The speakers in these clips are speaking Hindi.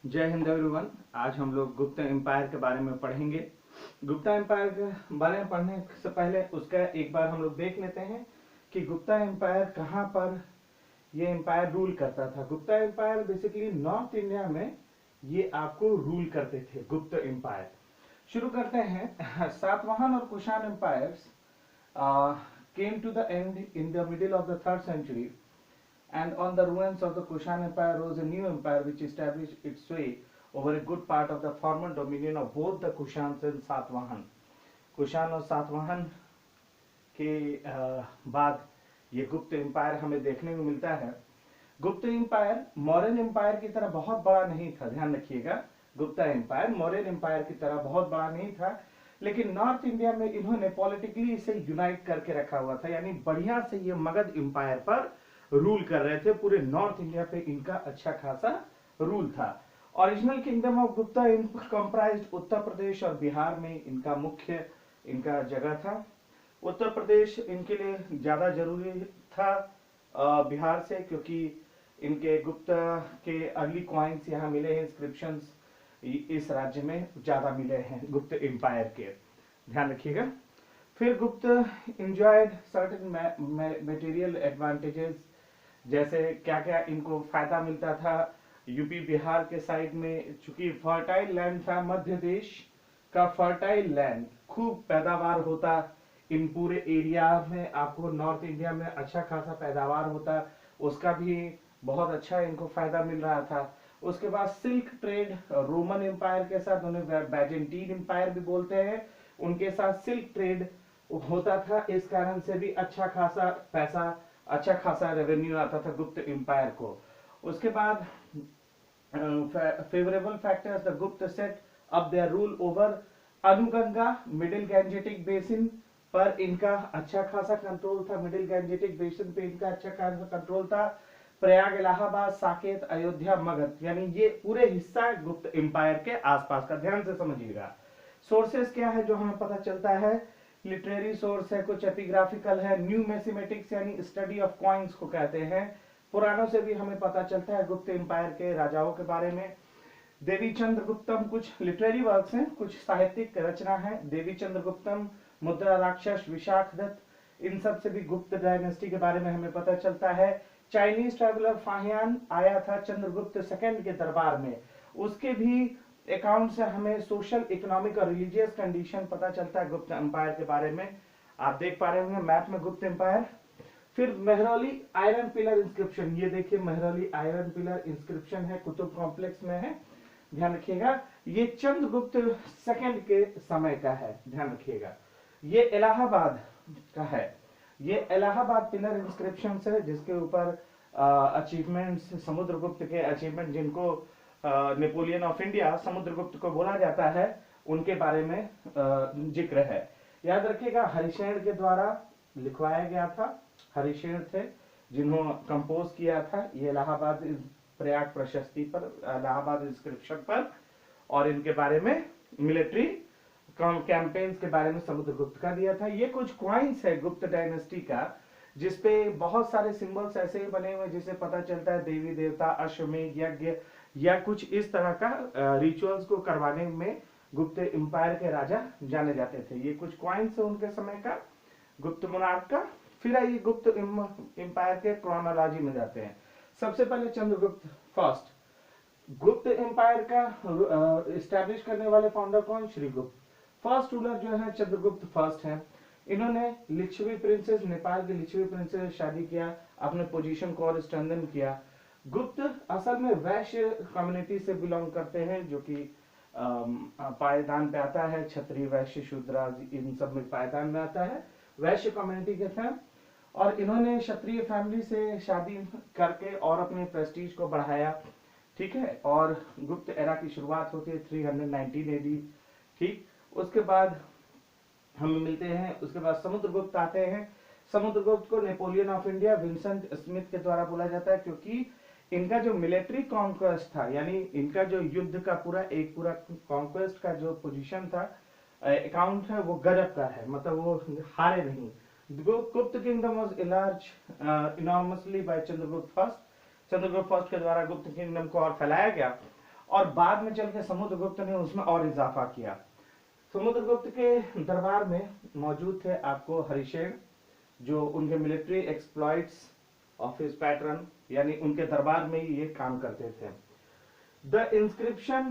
जय हिंद एवरीवन। आज हम लोग गुप्त एम्पायर के बारे में पढ़ेंगे। गुप्ता एम्पायर के बारे में पढ़ने से पहले उसका एक बार हम लोग देख लेते हैं कि गुप्ता एम्पायर कहाँ पर ये एम्पायर रूल करता था। Gupta empire basically north India में ये आपको रूल करते थे। गुप्त एम्पायर शुरू करते हैं। सातवाहन और Kushan empires came to the end in the middle of the 3rd century, and on the ruins of the Kushan Empire rose a new empire which established its sway over a good part of the former dominion of both the Kushans and Satvahan. Kushan और सातवाहन के बाद ये गुप्त एम्पायर हमें देखने को मिलता है। गुप्त एम्पायर मौर्यन एम्पायर की तरह बहुत बड़ा नहीं था, ध्यान रखिएगा। गुप्ता एम्पायर मौर्यन एम्पायर की तरह बहुत बड़ा नहीं था, लेकिन नॉर्थ इंडिया में इन्होंने पॉलिटिकली इसे यूनाइट करके रखा हुआ था, यानी बढ़िया से ये मगध एम्पायर पर रूल कर रहे थे। पूरे नॉर्थ इंडिया पे इनका अच्छा खासा रूल था। Original kingdom of Gupta comprised Uttar Pradesh और बिहार में इनका मुख्य जगह था। उत्तर प्रदेश इनके लिए ज्यादा जरूरी था बिहार से, क्योंकि इनके गुप्ता के अर्ली कॉइन्स यहाँ मिले हैं, इंस्क्रिप्शंस इस राज्य में ज्यादा मिले हैं गुप्त एम्पायर के, ध्यान रखिएगा। फिर गुप्त एंजॉयड सर्टेन मटेरियल एडवांटेजेस, जैसे क्या क्या इनको फायदा मिलता था। यूपी बिहार के साइड में चूंकि फर्टाइल लैंड था, मध्य देश का फर्टाइल लैंड, खूब पैदावार होता इन पूरे एरिया में। आपको नॉर्थ इंडिया में अच्छा खासा पैदावार होता, उसका भी बहुत अच्छा इनको फायदा मिल रहा था। उसके बाद सिल्क ट्रेड रोमन एम्पायर के साथ, उन्हें बैजेंटीन एम्पायर भी बोलते हैं, उनके साथ सिल्क ट्रेड होता था। इस कारण से भी अच्छा खासा पैसा, अच्छा खासा रेवेन्यू आता था गुप्त एम्पायर को। उसके बाद favourable factors, the Gupta set up their rule over Anuganga middle Gangetic basin पर इनका अच्छा खासा कंट्रोल था। मिडिल गैंजेटिक बेसिन पे इनका अच्छा खासा कंट्रोल था। प्रयाग, इलाहाबाद, साकेत, अयोध्या, मगध, यानी ये पूरे हिस्सा गुप्त एम्पायर के आसपास का, ध्यान से समझिएगा। सोर्सेस क्या है जो हमें पता चलता है? लिटरेरी सोर्स है, कुछ एपिग्राफिकल है, न्यू मैथमेटिक्स यानी स्टडी ऑफ कॉइन्स को कहते हैं। पुराणों से भी हमें पता चलता है गुप्त एम्पायर के राजाओं के बारे में। देवी चंद्र गुप्तम, कुछ लिटरेरी वर्क्स हैं, कुछ साहित्यिक रचना है। देवी चंद्र गुप्तम, मुद्रा राक्षस, विशाख दत्त, इन सब से भी गुप्त डायनेस्टी के बारे में हमें पता चलता है। चाइनीज ट्रैवलर फाहियान आया था चंद्रगुप्त सेकंड के दरबार में, उसके भी अकाउंट से हमें सोशल, इकोनॉमिक और रिलीजियस कंडीशन पता चलता है गुप्त एम्पायर के बारे में। आप देख पा रहे होंगे मैप में गुप्त एम्पायर। फिर मेहरौली आयरन पिलर इंस्क्रिप्शन, ये देखिए मेहरौली आयरन पिलर इंस्क्रिप्शन है, कुतुब कॉम्प्लेक्स में है, ध्यान रखिएगा। ये चंद्रगुप्त सेकंड के समय का है, ध्यान रखिएगा। ये इलाहाबाद का है, ये इलाहाबाद पिलर इंस्क्रिप्शन है, जिसके ऊपर अचीवमेंट्स, समुद्रगुप्त के अचीवमेंट, जिनको नेपोलियन ऑफ इंडिया समुद्रगुप्त को बोला जाता है, उनके बारे में जिक्र है। याद रखिएगा हरिशेन के द्वारा लिखवाया गया था। हरिशेन थे जिन्होंने कंपोज किया था ये इलाहाबाद प्रयाग प्रशस्ति पर, इलाहाबाद इंस्क्रिप्शन पर, और इनके बारे में मिलिट्री कैंपेन्स के बारे में समुद्रगुप्त का दिया था। ये कुछ क्वाइंस है गुप्त डायनेस्टी का, जिसपे बहुत सारे सिंबल्स ऐसे ही बने हुए जिसे पता चलता है देवी देवता, अश्वमेध यज्ञ या कुछ इस तरह का रिचुअल्स को करवाने में गुप्त एम्पायर के राजा जाने जाते थे। ये कुछ क्वाइंस है उनके समय का, गुप्त मोनार्क का। फिर आइए गुप्त एम्पायर के क्रोनोलॉजी में जाते हैं। सबसे पहले चंद्रगुप्त फर्स्ट। गुप्त एम्पायर का इस्टेब्लिश करने वाले फाउंडर कौन? श्रीगुप्त। फर्स्ट रूलर जो है चंद्रगुप्त फर्स्ट है। इन्होंने लिच्छवी प्रिंसेस, नेपाल की लिच्छवी प्रिंसेस से शादी किया, अपने पोजीशन को और स्ट्रेंथन किया। गुप्त असल में वैश्य कम्युनिटी से बिलोंग करते हैं, जो कि पायदान पे आता है। क्षत्रिय, वैश्य, शूद्र, इन सब में पायदान में आता है, वैश्य कम्युनिटी के थे। और इन्होंने क्षत्रिय फैमिली से शादी करके और अपने प्रेस्टीज को बढ़ाया, ठीक है। और गुप्त एरा की शुरुआत होती है 319 AD, ठीक। उसके बाद हम मिलते हैं, उसके बाद समुद्रगुप्त आते हैं। समुद्रगुप्त को Napoleon of India Vincent Smith के द्वारा बोला जाता है, क्योंकि इनका जो मिलिट्री कॉन्क्वेस्ट था, यानी इनका जो युद्ध का पूरा कॉन्क्वेस्ट का जो पोजीशन था, अकाउंट है, वो गजब का है, मतलब वो हारे नहीं। Gupta kingdom was enlarged enormously by Chandragupta first. Chandragupta first के द्वारा गुप्त किंगडम को और फैलाया गया। और बाद में चल के समुद्रगुप्त ने उसमें और इजाफा किया। समुद्रगुप्त के दरबार में मौजूद थे आपको हरिशेन, जो उनके military exploits of his pattern, यानी उनके दरबार में ही ये काम करते थे। The inscription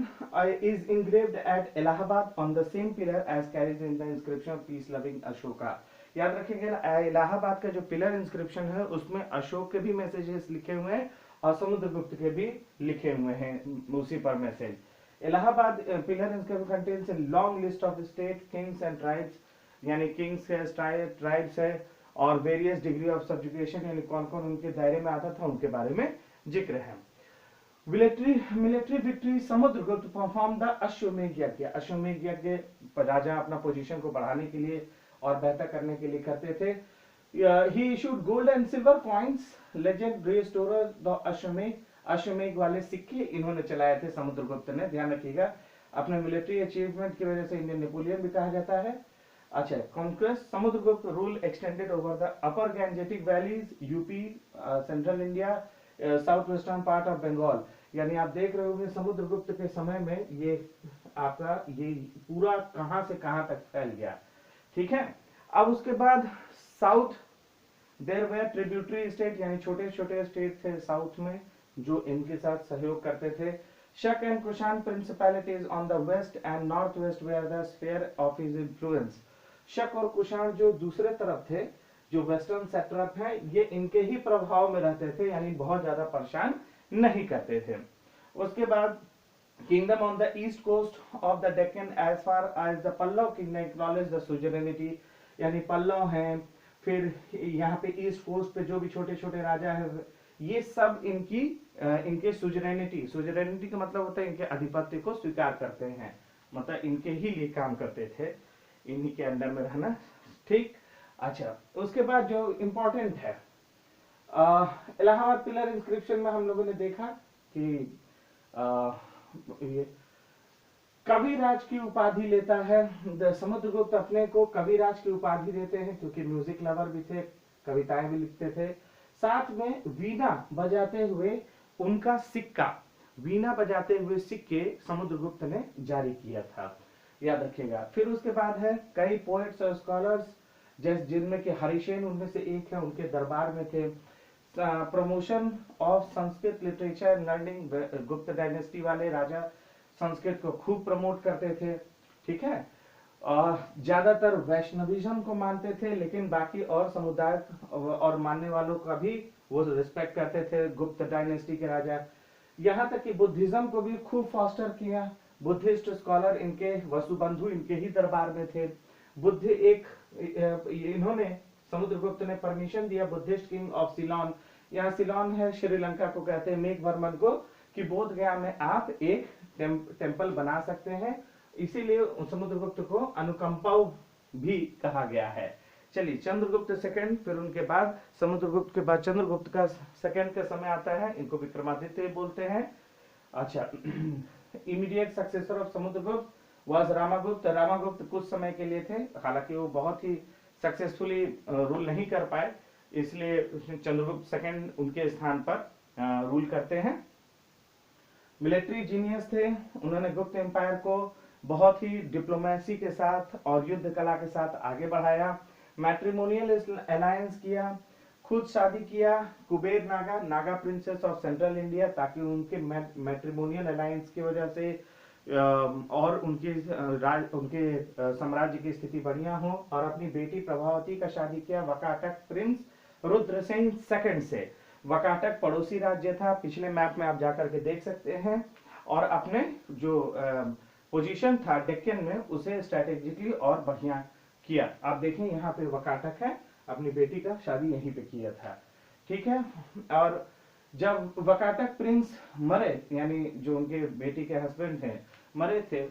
is engraved at Allahabad on the same pillar as carried in the inscription of peace loving Ashoka। याद रखिएगा, इलाहाबाद का जो पिलर इंस्क्रिप्शन है उसमें अशोक के भी मैसेजेस लिखे हुए हैं और समुद्रगुप्त के भी लिखे हुए हैं उसी पर message. Allahabad pillar inscription contains a long list of state Kings and tribes, यानी किंग्स है, ट्राइब्स है, और वेरियस डिग्री ऑफ सब्जुगेशन, यानी कौन कौन उनके दायरे में आता था उनके बारे में जिक्र है। Military victory Samudragupta perform the अश्वमेध यज्ञ। अश्वमेध यज्ञ राजा अपना पोजीशन को बढ़ाने के लिए और बेहतर करने के लिए करते थे। He issued gold and silver coins, legend restorer the Ashvamedha. Ashvamedha वाले सिक्के इन्होंने चलाए थे समुद्रगुप्त ने, ध्यान रखिएगा। अपने मिलिट्री अचीवमेंट की वजह से इंडियन नेपोलियन भी कहा जाता है। अच्छा, conquest Samudragupta rule extended over the upper Gangetic valleys, UP, central India, south western part of Bengal. यानी आप देख रहे होंगे समुद्रगुप्त के समय में ये आपका ये पूरा कहां से कहां तक फैल गया, ठीक है। अब उसके बाद south their way tributary state, यानी छोटे छोटे स्टेट थे साउथ में जो इनके साथ सहयोग करते थे। Shaka and Kushan principalities on the west and north west were the sphere of his influence. Shaka और कुषाण जो दूसरे तरफ थे, जो वेस्टर्न सेट्रप है, ये इनके ही प्रभाव में रहते थे, यानी बहुत ज्यादा परेशान नहीं करते थे। उसके बाद kingdom on the east coast of the Deccan as far as the Pallava kingdom acknowledge the suzerainty, यानी पल्लव हैं, फिर यहाँ पे ईस्ट कोस्ट पे जो भी छोटे छोटे राजा है, ये सब इनके सुजरेनिटी का मतलब होता है इनके आधिपत्य को स्वीकार करते हैं, मतलब इनके ही लिए काम करते थे, इन्हीं के अंडर में रहना, ठीक। अच्छा, उसके बाद जो इंपॉर्टेंट है इलाहाबाद पिलर इंस्क्रिप्शन में हम लोगों ने देखा कि ये कविराज की उपाधि लेता है समुद्रगुप्त, अपने को कविराज की उपाधि देते हैं क्योंकि म्यूजिक लवर भी थे, कविताएं भी लिखते थे। साथ में वीणा बजाते हुए उनका सिक्का, वीणा बजाते हुए सिक्के समुद्रगुप्त ने जारी किया था, याद रखिएगा। फिर उसके बाद है कई पोएट्स और स्कॉलर्स, जैसे जिनमें के हरिशेन उनमें से एक है, उनके दरबार में थे। Promotion of Sanskrit literature learning, गुप्त डायनेस्टी वाले राजा संस्कृत को खूब प्रमोट करते थे, ठीक है। ज्यादातर वैष्णविज्म को मानते थे, लेकिन बाकी और समुदाय और मानने वालों का भी वो रिस्पेक्ट करते थे, गुप्त डायनेस्टी के राजा। यहाँ तक कि बुद्धिज्म को भी खूब फॉस्टर किया। बुद्धिस्ट स्कॉलर इनके वसुबंधु इनके ही दरबार में थे। बुद्ध इन्होंने समुद्रगुप्त ने परमिशन दिया बुद्धिस्ट किंग ऑफ सिलोन, यहाँ सिलोन है श्रीलंका को कहते हैं, मेघवर्मन को, कि बोध गया में आप एक टेम्पल बना सकते हैं, इसीलिए समुद्रगुप्त को अनुकंपाऊ भी कहा गया है। चलिए, चंद्रगुप्त सेकंड, फिर उनके बाद समुद्रगुप्त के बाद चंद्रगुप्त का सेकंड का समय आता है, इनको विक्रमादित्य बोलते हैं। अच्छा, immediate successor of Samudragupta was Ramagupta. Ramagupta कुछ समय के लिए थे, हालांकि वो बहुत ही सक्सेसफुली रूल नहीं कर पाए, इसलिए चंद्रगुप्त सेकंड उनके स्थान पर रूल करते हैं। मिलिट्री जीनियस थे, उन्होंने गुप्त एम्पायर को बहुत ही डिप्लोमेसी के साथ और युद्ध कला के साथ आगे बढ़ाया। मैट्रिमोनियल अलायंस किया, खुद शादी किया Kuber Naga princess of central India, ताकि उनके मैट्रिमोनियल अलायंस की वजह से और उनके साम्राज्य की स्थिति बढ़िया हो। और अपनी बेटी प्रभावती का शादी किया वकाटक प्रिंस रुद्रसेन सेकंड से। वकाटक पड़ोसी राज्य था, पिछले मैप में आप जाकर के देख सकते हैं, और अपने जो पोजीशन था डेक्कन में उसे स्ट्रेटेजिकली और बढ़िया किया। आप देखें यहाँ पे वकाटक है, अपनी बेटी का शादी यहीं पे किया था, ठीक है। और जब वकाटक प्रिंस मरे, यानी जो उनके बेटी के हस्बैंड थे मरे थे,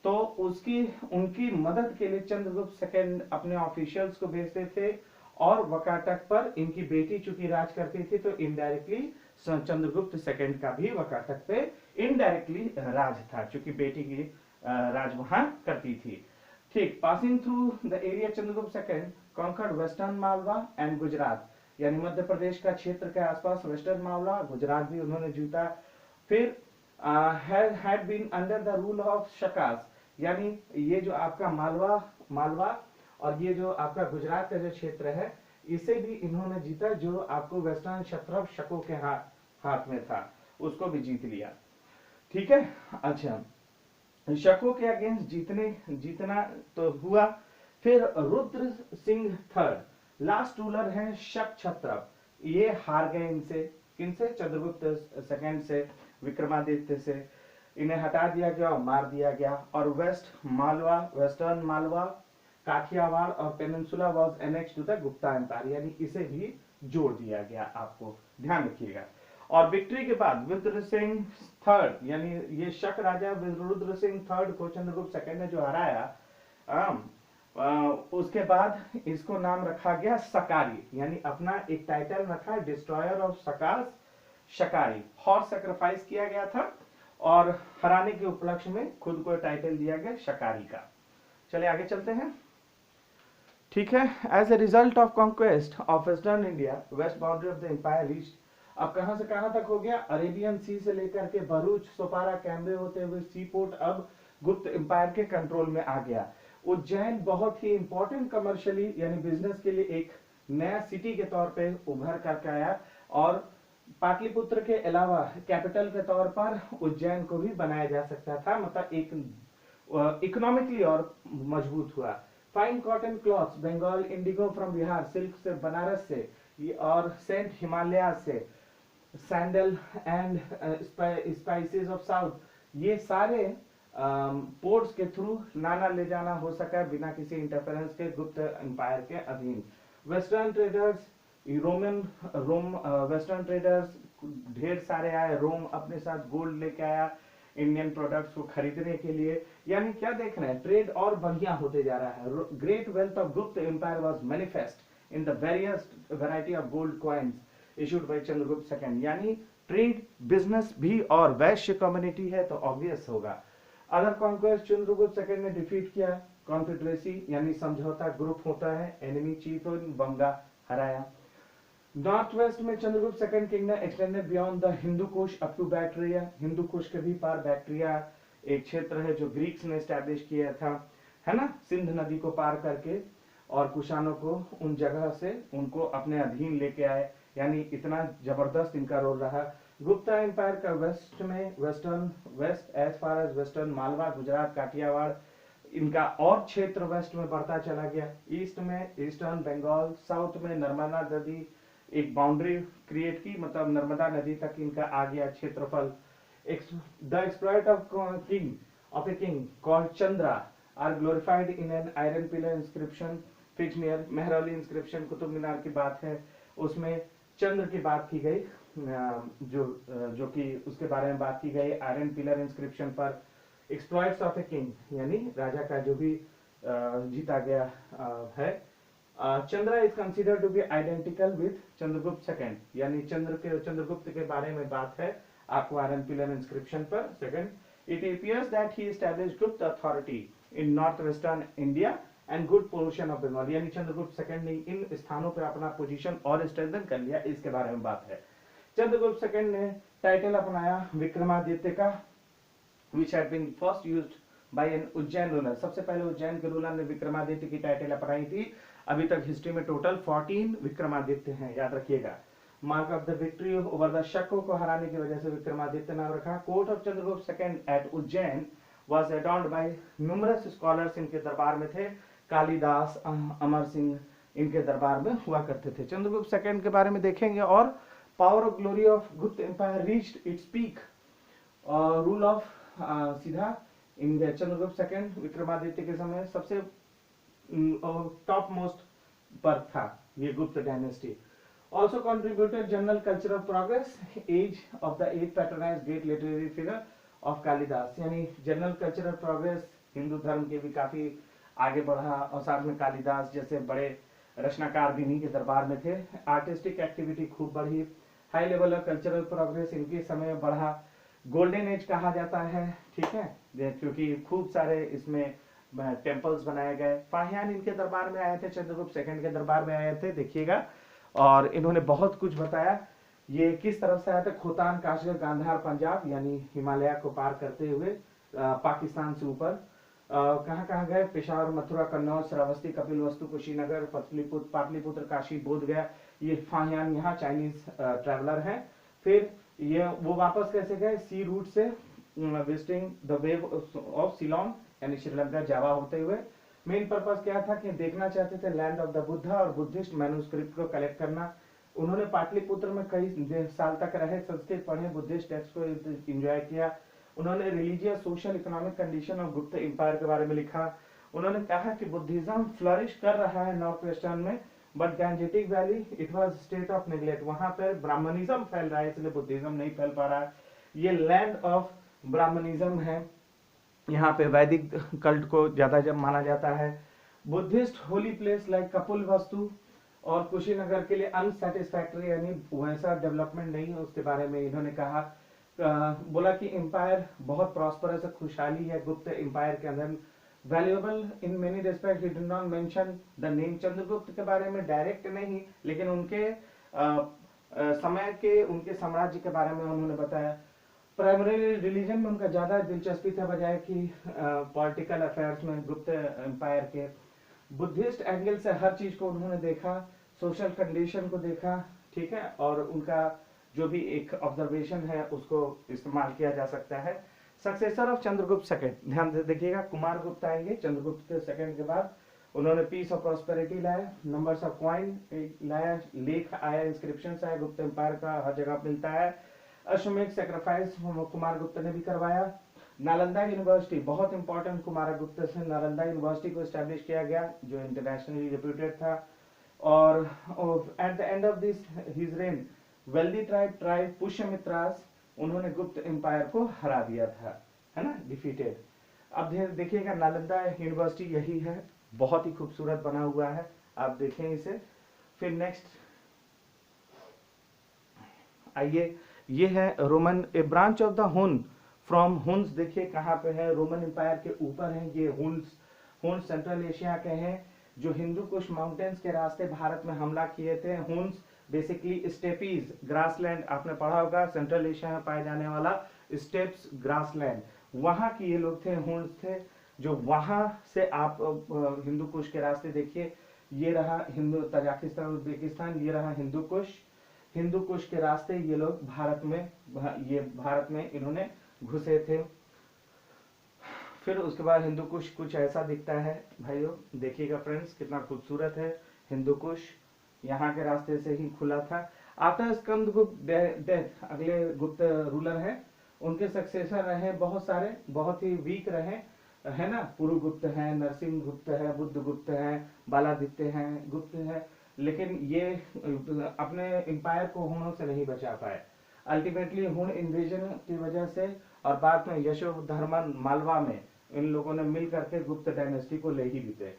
तो उनकी मदद के लिए चंद्रगुप्त सेकंड अपने ऑफिशियल्स को भेजते थे, और वकाटक पर इनकी बेटी चूंकि राज करती थी तो इनडायरेक्टली चंद्रगुप्त सेकंड का भी वकाटक पे इनडायरेक्टली राज था, चूंकि बेटी की राज वहां करती थी, ठीक। Passing through the area Chandragupta second conquered western Malwa and Gujarat, यानी मध्य प्रदेश का क्षेत्र के आसपास वेस्टर्न मालवा गुजरात भी उन्होंने जीता। फिर had been under the rule of शकास, यानी ये जो आपका मालवा और ये जो आपका गुजरात का जो क्षेत्र है इसे भी इन्होंने जीता, जो आपको वेस्टर्न क्षत्रप शकों के हाथ में था उसको भी जीत लिया। ठीक है, अच्छा, शकों के अगेंस्ट जीतना तो हुआ। फिर Rudra Singh third last ruler हैं शक क्षत्रप, ये हार गए इनसे, किनसे? चंद्रगुप्त सेकंड से, विक्रमादित्य से। इन्हें हटा दिया गया और मार दिया गया। और वेस्टर्न मालवा, काठियावाड़ और peninsula was annex to the Gupta empire, यानी इसे भी जोड़ दिया गया, आपको ध्यान रखिएगा। और विक्ट्री के बाद रुद्र सिंह थर्ड, यानी ये शक राजा रुद्र सिंह थर्ड को चंद्रगुप्त सेकंड ने जो हराया, उसके बाद इसको नाम रखा गया सकारी, यानी अपना एक टाइटल रखा, डिस्ट्रॉयर ऑफ सकास शकारी। हॉर्स सैक्रिफाइस किया गया था और हराने के उपलक्ष्य में खुद को टाइटल दिया गया शकारी का। चलिए आगे चलते हैं। ठीक है, as a result of conquest of western India, west boundary of the empire reached, अब कहां से कहां तक हो गया? अरेबियन सी से लेकर के भरूच, सोपारा, कैम्बे होते हुए सी पोर्ट अब गुप्त एम्पायर के कंट्रोल में आ गया। उज्जैन बहुत ही इंपॉर्टेंट कमर्शियली यानी बिजनेस के लिए एक नया सिटी के तौर पे उभर करके आया और पाटलिपुत्र के अलावा कैपिटल के तौर पर उज्जैन को भी बनाया जा सकता था, मतलब एक इकोनॉमिकली और मजबूत हुआ। Fine cotton cloths, Bengal indigo from Bihar, silk से बनारस से और सेंट हिमालय से, sandal and spices of south, ये सारे पोर्ट्स के थ्रू लाना ले जाना हो सका बिना किसी इंटरफेरेंस के गुप्त एम्पायर के अधीन। वेस्टर्न ट्रेडर्स, वेस्टर्न ट्रेडर्स ढेर सारे आए, रोम अपने साथ गोल्ड लेके आया इंडियन प्रोडक्ट्स को खरीदने के लिए, यानी क्या देख रहे हैं, ट्रेड और बढ़िया होते जा रहा है। Great wealth of Gupta empire was manifest in the various variety of gold coins issued by Chandragupta second, यानी ट्रेड बिजनेस भी और वैश्य कम्युनिटी है तो ऑब्वियस होगा। अदर कॉन्क्वेस्ट चंद्रगुप्त सेकंड ने डिफीट किया, कॉन्फेडरेसी यानी समझौता ग्रुप होता है, एनिमी चीफ इन बंगा हराया। नॉर्थ वेस्ट में Chandragupta second kingdom extended beyond the Hindu Kush up to Bactria, Hindu Kush के भी पार बैक्ट्रिया एक क्षेत्र है जो ग्रीक्स ने एस्टैब्लिश किया था, है ना, सिंध नदी को पार करके, और कुशानों को उन जगह से उनको अपने अधीन लेके आए, यानी इतना जबरदस्त इनका रोल रहा। गुप्ता एम्पायर का वेस्ट में west as far as western Malwa, Gujarat, Kathiawar, इनका और क्षेत्र वेस्ट में बढ़ता चला गया। ईस्ट में ईस्टर्न बंगाल, साउथ में नर्मदा नदी एक बाउंड्री क्रिएट की, मतलब नर्मदा नदी तक इनका आ गया क्षेत्रफल। The exploit of a king called Chandra are glorified in an iron pillar inscription fixed near Mehrauli inscription, Qutub Minar की बात है, उसमें चंद्र की बात की गई, जो कि उसके बारे में बात की गई आयरन पिलर इंस्क्रिप्शन पर। एक्सप्लॉइट्स ऑफ ए किंग यानी राजा का जो भी जीता गया है। Chandra is considered to be identical with Chandragupta second, यानी चंद्रगुप्त के बारे में बात है आपको आयरन पिलर इंस्क्रिप्शन पर। Second, it appears that he established Gupta authority in north western India and good position of Bengal, यानी चंद्रगुप्त सेकंड ने इन स्थानों पर अपना पोजीशन और स्ट्रेंथन कर लिया, इसके बारे में बात है। चंद्रगुप्त सेकंड ने टाइटल अपनाया विक्रमादित्य का, which had been first used by an Ujjain ruler, सबसे पहले उज्जैन के रूलर ने विक्रमादित्य की टाइटल अपनाई थी। अभी तक हिस्ट्री में टोटल 14 विक्रमादित्य हैं, याद रखिएगा। Mark of the victory over the शकों को हराने की वजह से विक्रमादित्य नाम रखा। Court of Chandragupta second at Ujjain was adorned by numerous scholars, इनके दरबार में थे कालिदास, अमर सिंह इनके दरबार में हुआ करते थे। चंद्रगुप्त सेकंड के बारे में देखेंगे। और power of glory of Gupta empire reached its peak, rule of सीधा इन चंद्रगुप्त सेकंड विक्रमादित्य के समय सबसे टॉप मोस्ट पर था ये गुप्त dynasty. Also contributed general cultural progress, age of the 8th patronized great literary figure of Kalidas, यानी जनरल कल्चरल प्रोग्रेस हिंदू धर्म के भी काफी आगे बढ़ा और साथ में कालिदास जैसे बड़े रचनाकार भी इन्हीं के दरबार में थे। आर्टिस्टिक एक्टिविटी खूब बढ़ी, high level of cultural progress इनके समय बढ़ा, गोल्डन एज कहा जाता है, ठीक है, क्योंकि खूब सारे इसमें टेम्पल्स बनाए गए। फाहियान इनके दरबार में आए थे, चंद्रगुप्त सेकंड के दरबार में आए थे, देखिएगा, और इन्होंने बहुत कुछ बताया। ये किस तरफ से आया था? खोतान, काशगर, गांधार, पंजाब, यानी हिमालय को पार करते हुए पाकिस्तान से ऊपर कहाँ कहाँ गए? पेशावर, मथुरा, कन्नौज, श्रावस्ती, कपिलवस्तु, कुशीनगर, पाटलिपुत्र, काशी, बोध गया। ये फाहियान यहाँ चाइनीज ट्रैवलर हैं। फिर ये वो वापस कैसे गए? सी रूट से visiting the wave of Ceylon, यानी श्रीलंका, जावा होते हुए। मेन पर्पस क्या था कि देखना चाहते थे लैंड ऑफ द बुद्धा और बुद्धिस्ट मैन्युस्क्रिप्ट को कलेक्ट करना। उन्होंने पाटलिपुत्र में कई साल तक रहे, संस्कृत पढ़े, बुद्धिस्ट टेक्स्ट को एंजॉय किया। उन्होंने religious, social, economic condition of Gupta empire के बारे में लिखा। उन्होंने कहा कि बुद्धिज्म फ्लरिश कर रहा है नॉर्थ वेस्टर्न में, but Gangetic valley it was state of neglect. वहां पर ब्राह्मणिज्म फैल रहा है, इसलिए बुद्धिज्म नहीं फैल पा रहा है। ये लैंड ऑफ ब्राह्मणिज्म है, यहाँ पे वैदिक कल्ट को ज्यादा जब माना जाता है। Buddhist holy place like Kapil वस्तु और कुशीनगर के लिए अनसेटिस्फैक्टरी, यानी वैसा डेवलपमेंट नहीं है, उसके बारे में इन्होंने कहा। बोला कि एम्पायर बहुत प्रॉस्परस है, खुशहाली है गुप्त एम्पायर के अंदर। Valuable in many respect, he did not mention the name. Chandragupta के बारे में डायरेक्ट नहीं, लेकिन उनके समय के, उनके साम्राज्य के बारे में उन्होंने बताया। प्राइमरी रिलीजन में उनका ज्यादा दिलचस्पी था बजाय कि पॉलिटिकल अफेयर्स में गुप्त एम्पायर के। बुद्धिस्ट एंगल से हर चीज को उन्होंने देखा, सोशल कंडीशन को देखा, ठीक है, और उनका जो भी एक ऑब्जर्वेशन है उसको इस्तेमाल किया जा सकता है। सक्सेसर ऑफ चंद्रगुप्त सेकंड, ध्यान से देखिएगा, कुमार गुप्त आएंगे चंद्रगुप्त के सेकंड के बाद। उन्होंने पीस ऑफ प्रॉस्पेरिटी लाया, नंबर्स ऑफ कॉइन लाया, लेख आया, इंस्क्रिप्शन आया, गुप्त एम्पायर का हर जगह मिलता है। अश्वमेध सेक्रीफाइस कुमार गुप्त ने भी करवाया। नालंदा यूनिवर्सिटी बहुत इंपॉर्टेंट, कुमार गुप्त से नालंदा यूनिवर्सिटी को एस्टेब्लिश किया गया जो इंटरनेशनली रेप्यूटेड था। और at the end of this his reign wealthy tribe Pushyamitras, उन्होंने गुप्त एम्पायर को हरा दिया था, है ना, डिफीटेड। अब देखिएगा नालंदा यूनिवर्सिटी यही है, बहुत ही खूबसूरत बना हुआ है, आप देखें इसे। फिर नेक्स्ट आइए, ये है Roman, A branch of the हुन फ्रॉम हुन्स, देखिए कहाँ पे है, रोमन एम्पायर के ऊपर है ये हुन्स सेंट्रल एशिया के हैं, जो हिंदू कुश माउंटेन्स के रास्ते भारत में हमला किए थे। हुन्स बेसिकली स्टेपीज, ग्रासलैंड, आपने पढ़ा होगा, सेंट्रल एशिया में पाए जाने वाला स्टेप्स, ग्रासलैंड, वहां के ये लोग थे, हुन्स थे, जो वहां से आप हिंदू कुश के रास्ते देखिए, ये रहा हिंदू तजाकिस्तान, उज्बेकिस्तान, ये रहा हिंदू कुश के रास्ते ये लोग भारत में इन्होंने घुसे थे। फिर उसके बाद हिंदू कुश कुछ ऐसा दिखता है भाइयों, देखिएगा फ्रेंड्स कितना खूबसूरत है। हिंदू कुश यहाँ के रास्ते से ही खुला था। आफ्टर स्कंदगुप्त डेथ, अगले गुप्त रूलर हैं, उनके सक्सेसर रहे बहुत सारे, बहुत ही वीक रहे, है ना, पुरुगुप्त है, नरसिंह गुप्त है, बुद्ध गुप्त है, बालादित्य हैं, गुप्त है, लेकिन ये अपने एम्पायर को हुनों से नहीं बचा पाए। अल्टीमेटली हुन इन्वेजन की वजह से और बाद में यशोधर्मन मालवा में इन लोगों ने मिल करके गुप्त डायनेस्टी को ले ही ली थे।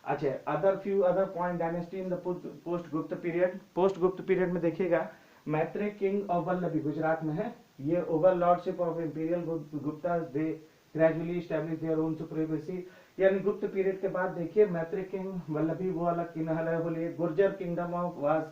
अच्छा, few other point dynasty in the post Gupta period. Post Gupta period में देखिएगा, मैत्रेय किंग ऑफ वल्लभी गुजरात में है, ये overlordship of imperial Guptas, they gradually establish their own supremacy. यानी गुप्त पीरियड के बाद देखिए मैत्रेय किंग वल्लभी, वो अलग किन्हल बोलिए। Gurjara kingdom of was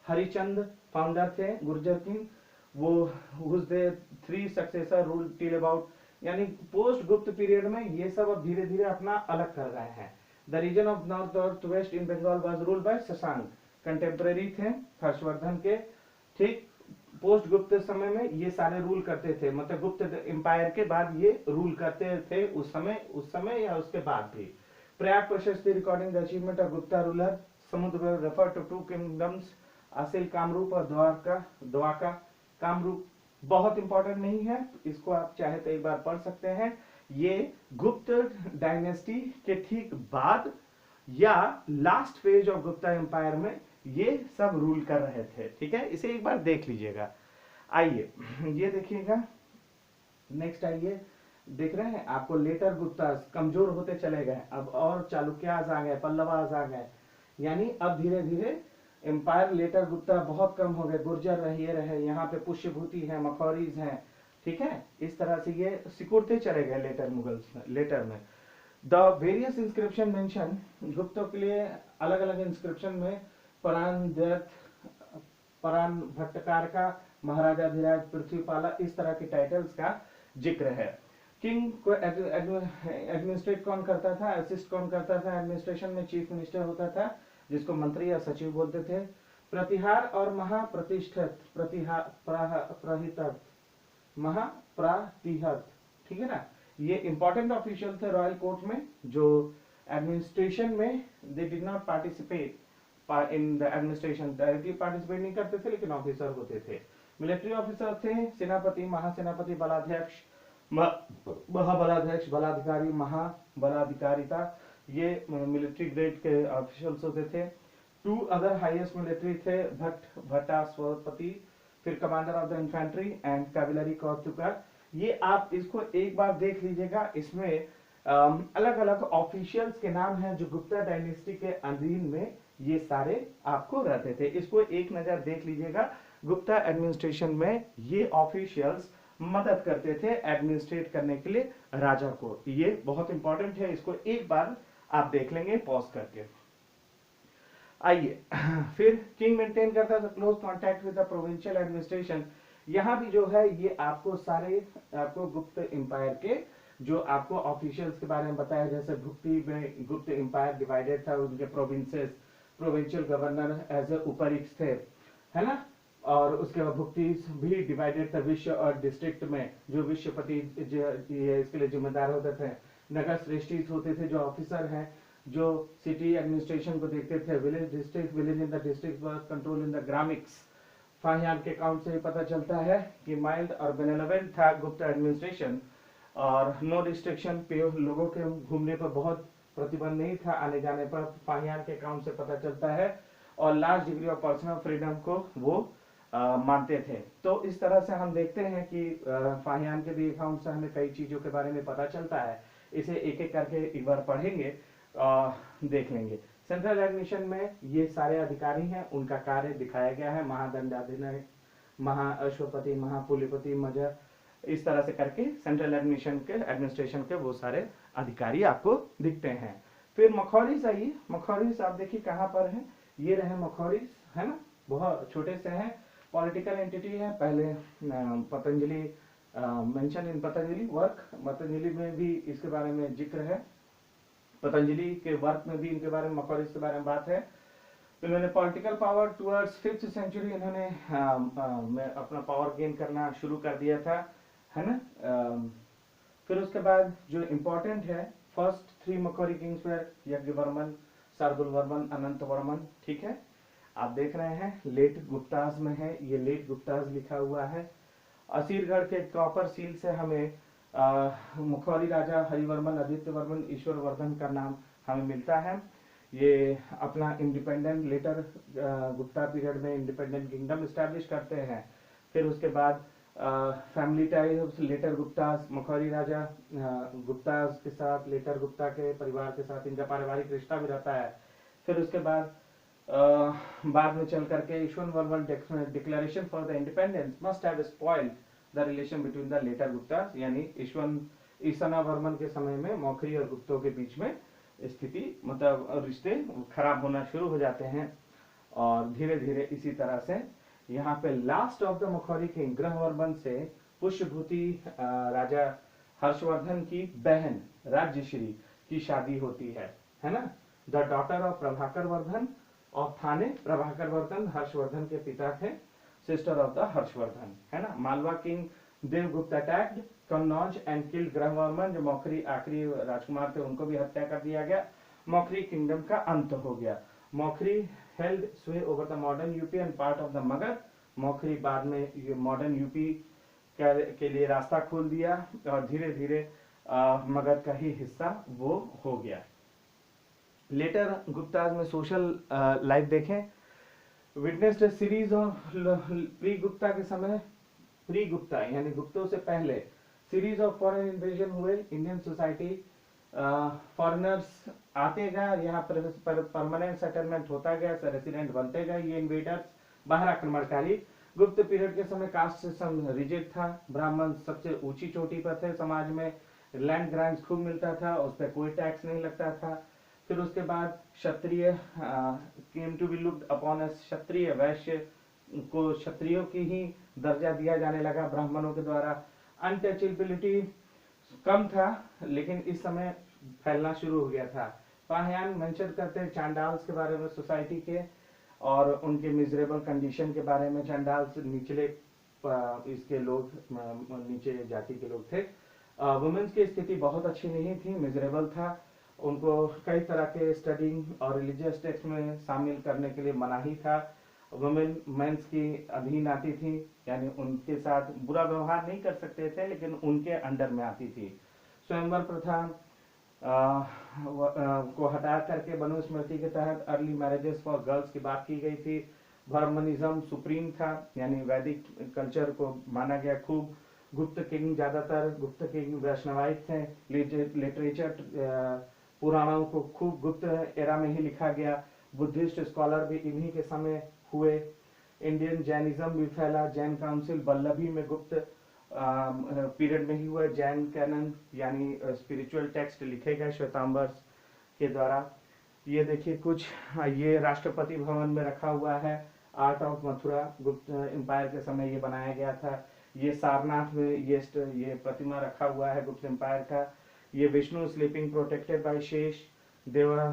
Harichand founder थे गुर्जर किंग, वो whose they 3 successor rule till about, यानी पोस्ट गुप्त पीरियड में ये सब अब धीरे धीरे अपना अलग कर रहे हैं। The region of north west in Bengal was ruled by Shashank, contemporary थे हर्षवर्धन के, ठीक। पोस्ट गुप्त समय में ये सारे रूल करते थे, मतलब गुप्त एम्पायर के बाद ये रूल करते थे उस समय या उसके बाद भी। Prayag Prashasti recording the achievement of Gupta ruler, Samudra refer to 2 kingdoms, असिल कामरूप और द्वारका कामरूप। बहुत इंपॉर्टेंट नहीं है, इसको आप चाहे तो एक बार पढ़ सकते हैं। ये गुप्त डायनेस्टी के ठीक बाद या last phase of Gupta empire में ये सब रूल कर रहे थे, ठीक है, इसे एक बार देख लीजिएगा। आइए ये देखिएगा, नेक्स्ट आइए, देख रहे हैं आपको लेटर गुप्ता कमजोर होते चले गए, अब और चालुक्यास आ गए, पल्लवास आ गए, यानी अब धीरे धीरे एम्पायर लेटर गुप्ता बहुत कम हो गए। गुर्जर रहे, यहाँ पे पुष्यभूति है, मखौरीज हैं, ठीक है, इस तरह से ये सिकुड़ते चले गए लेटर मुगल्स लेटर में। द वेरियस इंस्क्रिप्शन मेंशन, गुप्तों के लिए अलग अलग इंस्क्रिप्शन में परान भट्टकार का महाराजाधिराज, पृथ्वीपाला, इस तरह के टाइटल्स का जिक्र है। किंग को एडमिनिस्ट्रेट कौन करता था, असिस्ट कौन करता था एडमिनिस्ट्रेशन में? चीफ मिनिस्टर होता था, जिसको मंत्री या सचिव बोलते थे। प्रतिहार और महाप्रतिष्ठित, महाप्रातिहत, ठीक है ना, ये इंपॉर्टेंट ऑफिशियल थे रॉयल कोर्ट में, जो एडमिनिस्ट्रेशन में they did not participate in the administration, directly participate नहीं करते थे, लेकिन ऑफिसर होते थे। मिलिट्री ऑफिसर थे सेनापति, महासेनापति, बलाध्यक्ष, महाबलाध्यक्ष, बलाधिकारी, महाबलाधिकारिता, ये मिलिट्री ग्रेड के ऑफिशियल्स होते थे। 2 अदर हाईएस्ट मिलिट्री थे, भट्टास्वपति, फिर commander of the infantry and cavalry Kautuka. ये आप इसको एक बार देख लीजिएगा, इसमें अलग अलग ऑफिशियल्स के नाम हैं जो गुप्ता डायनेस्टी के अधीन में ये सारे आपको रहते थे। इसको एक नजर देख लीजिएगा। गुप्ता एडमिनिस्ट्रेशन में ये ऑफिशियल्स मदद करते थे एडमिनिस्ट्रेट करने के लिए राजा को। ये बहुत इंपॉर्टेंट है, इसको एक बार आप देख लेंगे पॉज करके। आइए फिर किंग मेंटेन करता था close contact with the provincial administration. यहाँ भी जो है ये आपको सारे आपको गुप्त एम्पायर के जो आपको ऑफिशियल्स के बारे में बताया, जैसे भुक्ति में गुप्त एम्पायर डिवाइडेड था, उनके provinces, provincial governor as a उपायुक्त थे, है ना, और उसके बाद भुक्ति भी डिवाइडेड था विश्व और डिस्ट्रिक्ट में, जो विश्वपति इसके लिए जिम्मेदार होते थे। नगर श्रेष्ठी होते थे जो ऑफिसर हैं, जो सिटी एडमिनिस्ट्रेशन को देखते थे। Village district, village in the district control in the Gramikas. Fahien के अकाउंट से पता चलता है कि माइल्ड और बेनेवलेंट था गुप्त एडमिनिस्ट्रेशन, और नो रिस्ट्रिक्शन पे, लोगों के घूमने पर बहुत प्रतिबंध नहीं था, आने जाने पर, फाहियान के अकाउंट से पता चलता है। और large degree of personal freedom को वो मानते थे। तो इस तरह से हम देखते हैं कि फाहियान के भी अकाउंट से हमें कई चीजों के बारे में पता चलता है। इसे एक एक करके एक बार पढ़ेंगे, देख लेंगे। सेंट्रल एडमिनिस्ट्रेशन में ये सारे अधिकारी हैं, उनका कार्य दिखाया गया है। महादंडाधिकारी, महाअश्वपति, महापुलिपति, मजर, इस तरह से करके सेंट्रल एडमिनिस्ट्रेशन के वो सारे अधिकारी आपको दिखते हैं। फिर मखौरीज आइए। मखौरीज आप देखिए कहाँ पर है, ये रहे मखौरीज, है ना, बहुत छोटे से हैं, पॉलिटिकल एंटिटी है। पहले Patanjali mention in Patanjali work, Patanjali में भी इसके बारे में जिक्र है, पतंजलि के वर्क में भी इनके बारे में, मखौरीज के बारे में बात है। इन्होंने political power towards 5th century इन्होंने अपना पावर गेन करना शुरू कर दिया था, है ना। फिर उसके बाद जो इम्पोर्टेंट है, फर्स्ट 3 मखौरी किंग्स वर यज्ञवर्मन, शार्दुलवर्मन, अनंतवर्मन, ठीक है। आप देख रहे हैं लेट गुप्ताज में है, ये लेट गुप्ताज लिखा हुआ है। असीरगढ़ के कॉपर सील से हमें मुखौरी राजा हरिवर्मन, आदित्यवर्मन, ईश्वरवर्धन का नाम हमें मिलता है। ये अपना इंडिपेंडेंट लेटर गुप्ता पीरियड में इंडिपेंडेंट किंगडम एस्टैब्लिश करते हैं। फिर उसके बाद फैमिली टाइप्स, लेटर गुप्ताज, मुखौरी राजा गुप्ताज के साथ, लेटर गुप्ता के परिवार के साथ इनका पारिवारिक रिश्ता भी रहता है। फिर उसके बाद बाद में चल करके Ishvarvarman declaration for the independence must have spoiled the relation between the latter Guptas, यानी ईशानावर्मन के समय में मौखरी और गुप्तों के बीच में स्थिति, मतलब रिश्ते खराब होना शुरू हो जाते हैं। और धीरे धीरे इसी तरह से यहाँ पे last of the Maukhari king Grahavarman से पुष्यभूति राजा हर्षवर्धन की बहन राज्यश्री की शादी होती है ना। The daughter of Prabhakar Vardhan of Thane, Prabhakar Vardhan Harshavardhan के पिता थे, सिस्टर ऑफ द हर्षवर्धन, है ना। Malwa king Devagupta attacked Kannauj and killed Grahavarman, जो मौखरी आखिरी राजकुमार थे उनको भी हत्या कर दिया गया। मौखरी किंगडम का अंत हो गया। मौखरी हेल्ड स्वे over the modern UP and part of the Magadh. Maukhari बाद में ये मॉडर्न यूपी के लिए रास्ता खोल दिया और धीरे धीरे मगध का ही हिस्सा वो हो गया। लेटर गुप्ताज में सोशल लाइफ देखें, witnessed series of pre Gupta के समय, प्री गुप्ता यानी गुप्तों से पहले सीरीज ऑफ फॉरेन इन्वेजन हुए इंडियन सोसाइटी। फॉरेनर्स आते गए, यहाँ पर परमानेंट सेटलमेंट होता गया, रेसिडेंट बनते गए ये इन्वेडर्स, बाहर आक्रमणकारी। गुप्त पीरियड के समय कास्ट सिस्टम रिजिड था, ब्राह्मण सबसे ऊंची चोटी पर थे समाज में, लैंड ग्रांट्स खूब मिलता था, उस पर कोई टैक्स नहीं लगता था। फिर उसके बाद Kshatriya came to be looked upon as, Kshatriya Vaishya को क्षत्रियों की ही दर्जा दिया जाने लगा ब्राह्मणों के द्वारा। अनटचेबिलिटी कम था, लेकिन इस समय फैलना शुरू हो गया था। पाहयान मेंशन करते हैं चांडाल्स के बारे में, सोसाइटी के और उनके मिजरेबल कंडीशन के बारे में। चांडाल्स निचले इसके लोग, नीचे जाति के लोग थे। वुमेन्स की स्थिति बहुत अच्छी नहीं थी, मिजरेबल था। उनको कई तरह के स्टडिंग और रिलीजियस टेक्स्ट में शामिल करने के लिए मनाही था। वुमेन मेंस की अधीन आती थी, यानी उनके साथ बुरा व्यवहार नहीं कर सकते थे, लेकिन उनके अंडर में आती थी। स्वयंवर प्रथा को हटा करके मनुस्मृति के तहत अर्ली मैरिजेस फॉर गर्ल्स की बात की गई थी। ब्राह्मणिज्म सुप्रीम था, यानी वैदिक कल्चर को माना गया खूब। गुप्त किंग, ज्यादातर गुप्त किंग वैष्णवाइट थे। लिटरेचर, पुराणों को खूब गुप्त एरा में ही लिखा गया। बुद्धिस्ट स्कॉलर भी इन्हीं के समय हुए। इंडियन जैनिज्म भी फैला। जैन काउंसिल वल्लभी में गुप्त पीरियड में ही हुआ। जैन कैनन यानी स्पिरिचुअल टेक्स्ट लिखे गए श्वेतांबर के द्वारा। ये देखिए कुछ, ये राष्ट्रपति भवन में रखा हुआ है। आर्ट ऑफ मथुरा, गुप्त एम्पायर के समय ये बनाया गया था। ये सारनाथ में ये प्रतिमा रखा हुआ है गुप्त एम्पायर का। ये विष्णु स्लीपिंग प्रोटेक्टेड बाय शेष। देवगढ़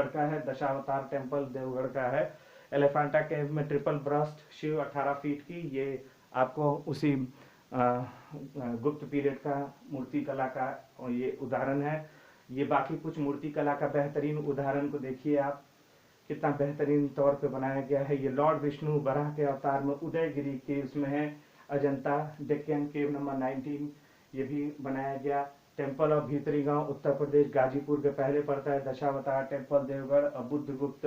का है। दशावतार टेम्पल देवगढ़ का है। एलिफेंटा केव में ट्रिपल ब्रस्ट शिव 18 फीट की, ये आपको उसी गुप्त पीरियड का मूर्ति कला का ये उदाहरण है। ये बाकी कुछ मूर्ति कला का बेहतरीन उदाहरण को देखिए आप, कितना बेहतरीन तौर पे बनाया गया है। ये लॉर्ड विष्णु वराह के अवतार में उदयगिरी के इसमें है। अजंता डेक्कन केव नंबर 19 ये भी बनाया गया। टेम्पल ऑफ भीतरी गांव उत्तर प्रदेश गाजीपुर के पहले पड़ता है। दशावतार टेम्पल देवगढ़। बुद्ध गुप्त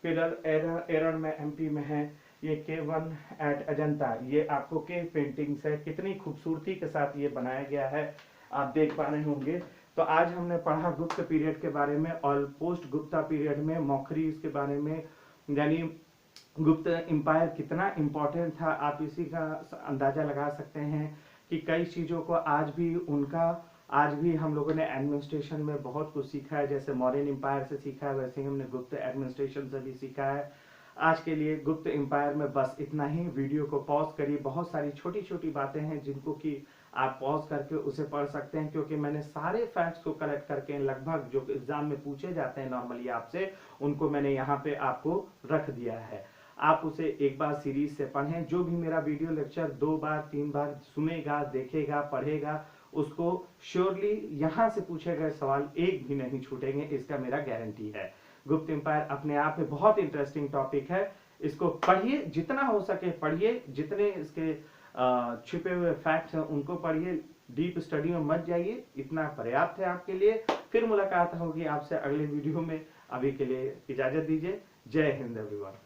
पिलर एरन में एमपी में है। ये केव 1 एट अजंता, ये आपको केव पेंटिंग्स है। कितनी खूबसूरती के साथ ये बनाया गया है, आप देख पा रहे होंगे। तो आज हमने पढ़ा गुप्त पीरियड के बारे में और पोस्ट गुप्ता पीरियड में मौखरी के बारे में, यानी गुप्त एम्पायर कितना इंपॉर्टेंट था। आप इसी का अंदाजा लगा सकते हैं कि कई चीजों को आज भी हम लोगों ने एडमिनिस्ट्रेशन में बहुत कुछ सीखा है। जैसे मौर्यन एम्पायर से सीखा है, वैसे ही हमने गुप्त एडमिनिस्ट्रेशन से भी सीखा है। आज के लिए गुप्त एम्पायर में बस इतना ही। वीडियो को पॉज करिए, बहुत सारी छोटी छोटी बातें हैं जिनको कि आप पॉज करके उसे पढ़ सकते हैं, क्योंकि मैंने सारे फैक्ट्स को कलेक्ट करके लगभग जो एग्जाम में पूछे जाते हैं नॉर्मली आपसे, उनको मैंने यहाँ पे आपको रख दिया है। आप उसे एक बार सीरीज से पढ़ें। जो भी मेरा वीडियो लेक्चर 2 बार 3 बार सुनेगा, देखेगा, पढ़ेगा, उसको श्योरली यहाँ से पूछे गए सवाल एक भी नहीं छूटेंगे, इसका मेरा गारंटी है। गुप्त एम्पायर अपने आप में बहुत इंटरेस्टिंग टॉपिक है। इसको पढ़िए, जितना हो सके पढ़िए। जितने इसके छिपे हुए फैक्ट्स हैं उनको पढ़िए। डीप स्टडी में मत जाइए, इतना पर्याप्त है आपके लिए। फिर मुलाकात होगी आपसे अगले वीडियो में। अभी के लिए इजाजत दीजिए। जय हिंद एवरीवन।